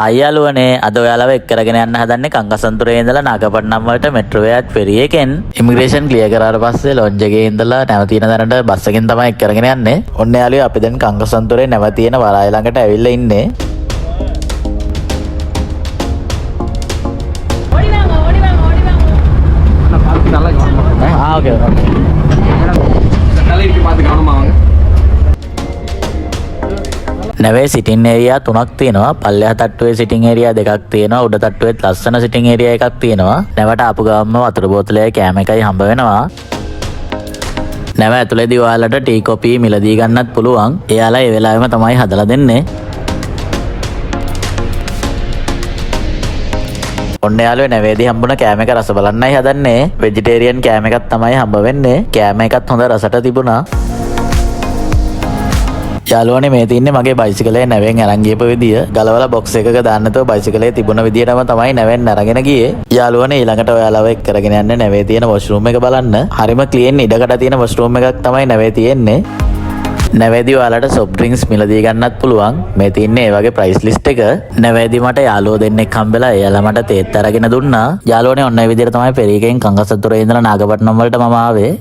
අයියාලුවනේ අද ඔයාලව එක්කරගෙන යන්න හදන්නේ කංගසන්තුරේ ඉඳලා නාගපට්ටම් වලට මෙට්‍රෝ එයාත් ෆෙරි එකෙන්. ඉමිග්‍රේෂන් ක්ලියර් කරාට පස්සේ ලොන්ජ් එකේ ඉඳලා නැව තියෙන තැනට බස් එකෙන් තමයි එක්කරගෙන යන්නේ. ඔන්න යාළුවෝ අපි දැන් කංගසන්තුරේ නැව තියෙන වරාය ළඟට ඇවිල්ලා ඉන්නේ. ஓகே නැවේ සිටින් ඒරියා 3ක් තියෙනවා. පල්ලෙහා තට්ටුවේ සිටින් ඒරියා 2ක් තියෙනවා. උඩ තට්ටුවෙත් ලස්සන සිටින් ඒරියා එකක් තියෙනවා. නැවට ආපු ගමන්ම වතුර බෝතලයයි කෑම එකයි හම්බ වෙනවා. නැව ඇතුලේදී ඔයාලට ටී කොපි මිලදී ගන්නත් පුළුවන්. එයාලා ඒ වෙලාවෙම තමයි හදලා දෙන්නේ. ඔන්න යාළුවෝ නැවේදී හම්බුණ කෑම එක රස බලන්නයි හදන්නේ. වෙජිටේරියන් කෑම එකක් තමයි හම්බ වෙන්නේ. කෑම එකත් හොඳ රසට තිබුණා. යාළුවනේ මේ තින්නේ මගේ බයිසිකලේ නැවෙන් අරන් ගියපු විදිය. ගලවලා බොක්ස් එකක දාන්න නැතුව බයිසිකලේ තිබුණ විදියටම තමයි නැවෙන් අරගෙන ගියේ. යාළුවනේ ඊළඟට ඔයාලව එක් කරගෙන යන්නේ නැවේ තියෙන වොෂ්රූම් එක බලන්න. හරිම ක්ලීන් ඉඩකට තියෙන වොෂ්රූම් එකක් තමයි නැවේ තියෙන්නේ. නැවේදී ඔයාලට සොෆ්ට් ඩ්‍රින්ක්ස් මිලදී ගන්නත් පුළුවන්. මේ තින්නේ ඒ වගේ ප්‍රයිස් ලිස්ට් එක. නැවේදී මට යාළුවෝ දෙන්නෙක් හම්බෙලා එයාලා මට තේත් අරගෙන දුන්නා. යාළුවනේ ඔන්න ඒ විදිහට තමයි ෆෙරි එකෙන් කංගසතුරේ ඉඳලා නාගපට්ටම් වලට මම ආවේ.